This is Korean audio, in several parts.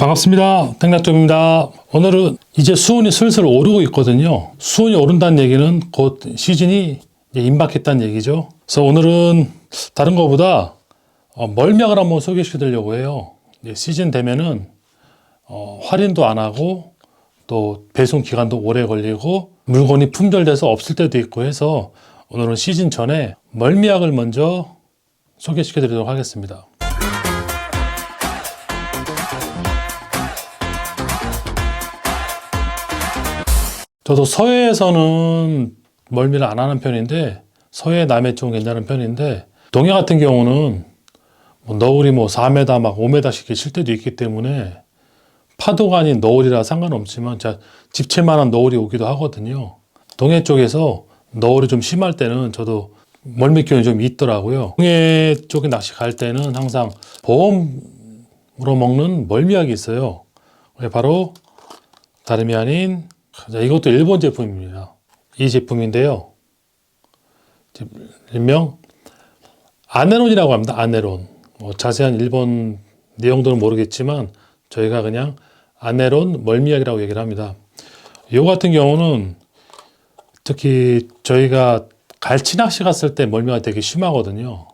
반갑습니다. 땡락점입니다. 오늘은 이제 수온이 슬슬 오르고 있거든요. 수온이 오른다는 얘기는 곧 시즌이 임박했다는 얘기죠. 그래서 오늘은 다른 것보다 멀미약을 한번 소개시켜 드리려고 해요. 시즌 되면은 할인도 안 하고 또 배송 기간도 오래 걸리고 물건이 품절돼서 없을 때도 있고 해서 오늘은 시즌 전에 멀미약을 먼저 소개시켜 드리도록 하겠습니다. 저도 서해에서는 멀미를 안 하는 편인데, 서해 남해 쪽은 괜찮은 편인데, 동해 같은 경우는 너울이 4m 막 5m씩 칠 때도 있기 때문에 파도가 아닌 너울이라 상관없지만 집채만한 너울이 오기도 하거든요. 동해 쪽에서 너울이 좀 심할 때는 저도 멀미 기운이 좀 있더라고요. 동해 쪽에 낚시 갈 때는 항상 보험으로 먹는 멀미약이 있어요. 바로 다름이 아닌, 이것도 일본 제품입니다. 이 제품인데요. 일명 아네론이라고 합니다. 아네론. 자세한 일본 내용들은 모르겠지만 저희가 그냥 아네론 멀미약이라고 얘기를 합니다. 이 같은 경우는 특히 저희가 갈치 낚시 갔을 때 멀미가 되게 심하거든요.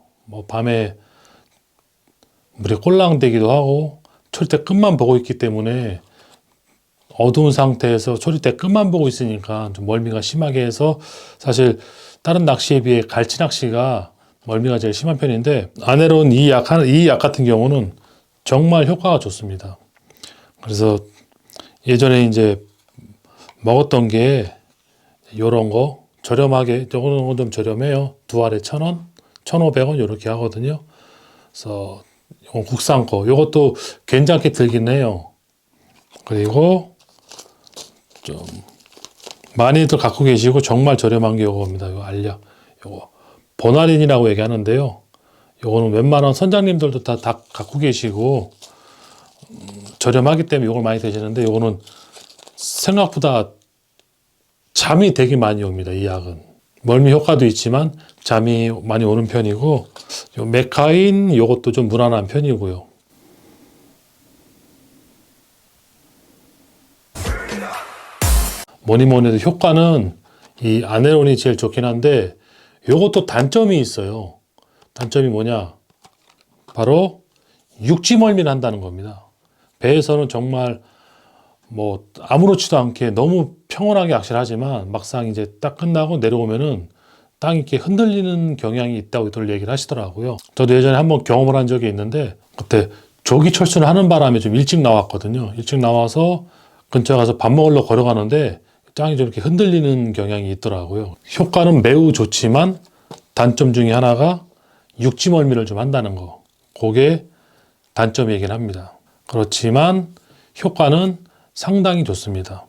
밤에 물이 꼴랑대기도 하고 초리대 끝만 보고 있기 때문에 어두운 상태에서 초리대 끝만 보고 있으니까 좀 멀미가 심하게 해서, 사실 다른 낚시에 비해 갈치 낚시가 멀미가 제일 심한 편인데, 아네론 이 약 같은 경우는 정말 효과가 좋습니다. 그래서 예전에 이제 먹었던 게 요런 거 저렴하게, 요거는 좀 저렴해요. 두 알에 1,000원, 1,500원 이렇게 하거든요. 그래서 요건 국산 거, 요것도 괜찮게 들긴 해요. 그리고 좀 많이들 갖고 계시고 정말 저렴한 게 요겁니다. 요 알약, 요거 보나린이라고 얘기하는데요. 요거는 웬만한 선장님들도 다 갖고 계시고 저렴하기 때문에 요걸 많이 드시는데, 요거는 생각보다 잠이 되게 많이 옵니다. 이 약은 멀미 효과도 있지만 잠이 많이 오는 편이고, 요 메카인 요것도 좀 무난한 편이고요. 뭐니 해도 효과는 이 아네론이 제일 좋긴 한데, 요것도 단점이 있어요. 단점이 뭐냐? 바로 육지멀미를 한다는 겁니다. 배에서는 정말 아무렇지도 않게 너무 평온하게 낚시를 하지만 막상 이제 딱 끝나고 내려오면은 땅이 이렇게 흔들리는 경향이 있다고 얘기를 하시더라고요. 저도 예전에 한번 경험을 한 적이 있는데, 그때 조기 철수를 하는 바람에 좀 일찍 나왔거든요. 일찍 나와서 근처에 가서 밥 먹으러 걸어가는데 땅이 좀 이렇게 흔들리는 경향이 있더라고요. 효과는 매우 좋지만 단점 중에 하나가 육지멀미를 좀 한다는 거. 그게 단점이긴 합니다. 그렇지만 효과는 상당히 좋습니다.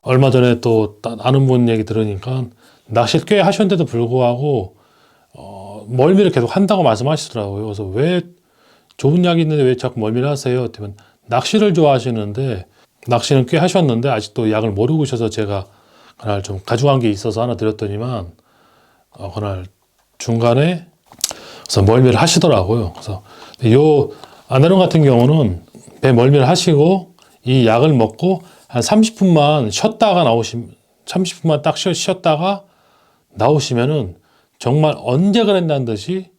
얼마 전에 또 아는 분 얘기 들으니까 낚시를 꽤 하셨는데도 불구하고 멀미를 계속 한다고 말씀하시더라고요. 그래서 왜 좋은 약이 있는데 왜 자꾸 멀미를 하세요? 그러면 낚시를 좋아하시는데, 낚시는 꽤 하셨는데 아직도 약을 모르고 계셔서 제가 그날 좀 가져간 게 있어서 하나 드렸더니만 그날 중간에 그래서 멀미를 하시더라고요. 그래서 요 아네론 같은 경우는 배 멀미를 하시고 이 약을 먹고 한 30분만 쉬었다가 30분만 딱 쉬었다가 나오시면은 정말 언제 그랬냐는 듯이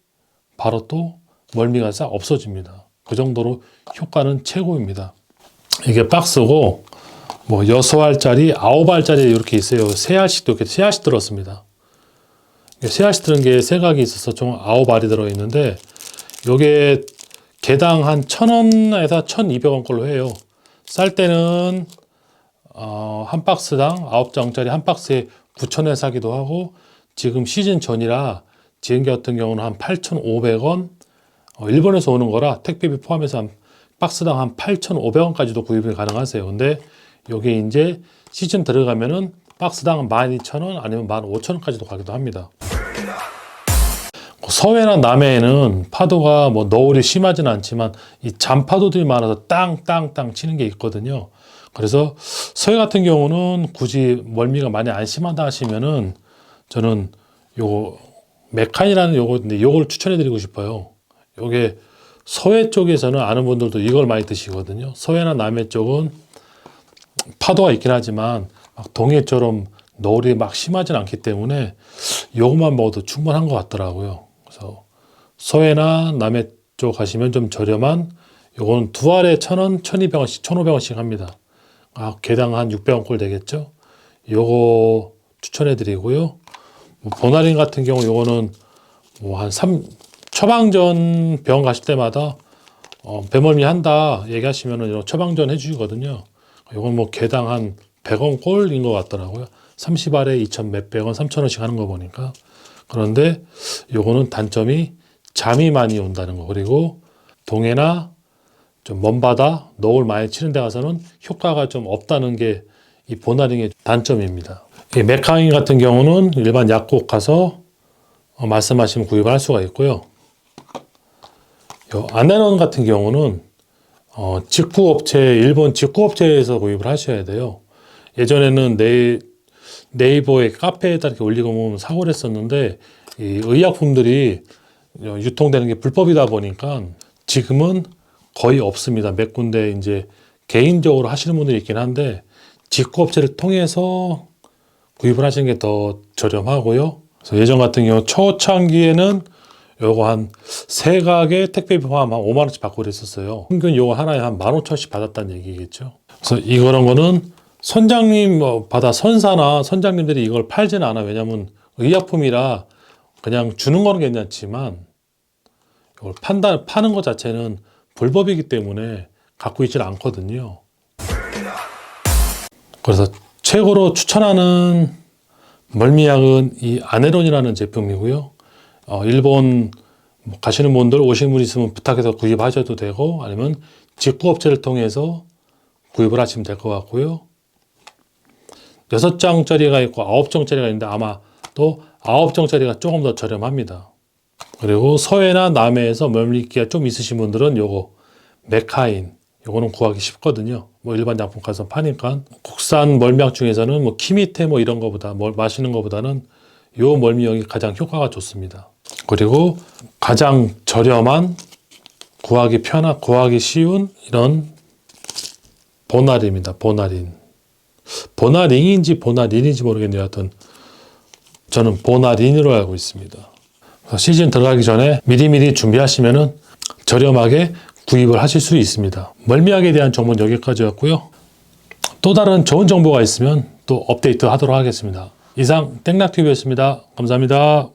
바로 또 멀미가 싹 없어집니다. 그 정도로 효과는 최고입니다. 이게 박스고 6알짜리, 9알짜리 이렇게 있어요. 3알씩도 이렇게 3알씩 들었습니다. 3알씩 들은 게 3각이 있어서 총 9알이 들어있는데, 요게 개당 한 1,000원에서 1,200원 걸로 해요. 쌀 때는 한 박스당 9장짜리 한 박스에 9,000원에 사기도 하고, 지금 시즌 전이라 지금 같은 경우는 한 8,500원, 일본에서 오는 거라 택배비 포함해서 한 박스당 한 8,500원까지도 구입이 가능하세요. 근데 여기 이제 시즌 들어가면은 박스당 12,000원 아니면 15,000원까지도 가기도 합니다. 서해나 남해에는 파도가 너울이 심하지는 않지만 이 잔파도들이 많아서 땅땅땅 치는 게 있거든요. 그래서 서해 같은 경우는 굳이 멀미가 많이 안 심하다 하시면은 저는 요거 메칸이라는 요거인데 요걸 추천해 드리고 싶어요. 요게 서해 쪽에서는 아는 분들도 이걸 많이 드시거든요. 서해나 남해 쪽은 파도가 있긴 하지만 막 동해처럼 노을이 막 심하진 않기 때문에 요것만 먹어도 충분한 것 같더라고요. 그래서 서해나 남해 쪽 가시면 좀 저렴한 요거는 두 알에 1,000원, 1,200원씩, 1,500원씩 합니다. 개당 한 600원 꼴 되겠죠? 요거 추천해 드리고요. 뭐 보나린 같은 경우 요거는 뭐 한 처방전 병원 가실 때마다 배멀미 한다 얘기하시면은 처방전 해주시거든요. 요건 뭐 개당 한 100원 꼴인 것 같더라고요. 30알에 2,000 몇백 원, 3,000원씩 하는 거 보니까. 그런데 요거는 단점이 잠이 많이 온다는 거. 그리고 동해나 좀 먼 바다, 노을 많이 치는 데 가서는 효과가 좀 없다는 게 이 보나링의 단점입니다. 이 메카인 같은 경우는 일반 약국 가서 말씀하시면 구입을 할 수가 있고요. 요 아네론 같은 경우는 일본 직구업체에서 구입을 하셔야 돼요. 예전에는 네이버에 카페에다 이렇게 올리고 보면 사고를 했었는데 이 의약품들이 유통되는 게 불법이다 보니까 지금은 거의 없습니다. 몇 군데 이제 개인적으로 하시는 분들이 있긴 한데 직구업체를 통해서 구입을 하시는 게 더 저렴하고요. 그래서 예전 같은 경우 초창기에는 요거 한 3가게 택배비 포함 한 5만 원씩 받고 그랬었어요. 평균 요거 하나에 한 15,000원씩 받았다는 얘기겠죠. 그래서 이런 거는 선장님 선사나 선장님들이 이걸 팔지는 않아. 왜냐면 의약품이라 그냥 주는 거는 괜찮지만 이걸 파는 것 자체는 불법이기 때문에 갖고 있지는 않거든요. 그래서 최고로 추천하는 멀미약은 이 아네론이라는 제품이고요. 일본 가시는 분들 오신 분 있으면 부탁해서 구입하셔도 되고 아니면 직구업체를 통해서 구입을 하시면 될 것 같고요. 6장짜리가 있고 9장짜리가 있는데 아마 또 9장짜리가 조금 더 저렴합니다. 그리고 서해나 남해에서 멀미기가 좀 있으신 분들은 요거 메카인 요거는 구하기 쉽거든요. 뭐 일반 약품 가서 파니까 국산 멀미약 중에서는 뭐 키미테 뭐 이런 거보다 마시는 거보다는 요 멀미약이 가장 효과가 좋습니다. 그리고 가장 저렴한 구하기 쉬운 이런 보나린입니다. 보나링인지 보나린인지 모르겠네요. 하여튼 저는 보나린으로 알고 있습니다. 시즌 들어가기 전에 미리미리 준비하시면은 저렴하게 구입을 하실 수 있습니다. 멀미약에 대한 정보는 여기까지였고요. 또 다른 좋은 정보가 있으면 또 업데이트 하도록 하겠습니다. 이상 땡락TV였습니다. 감사합니다.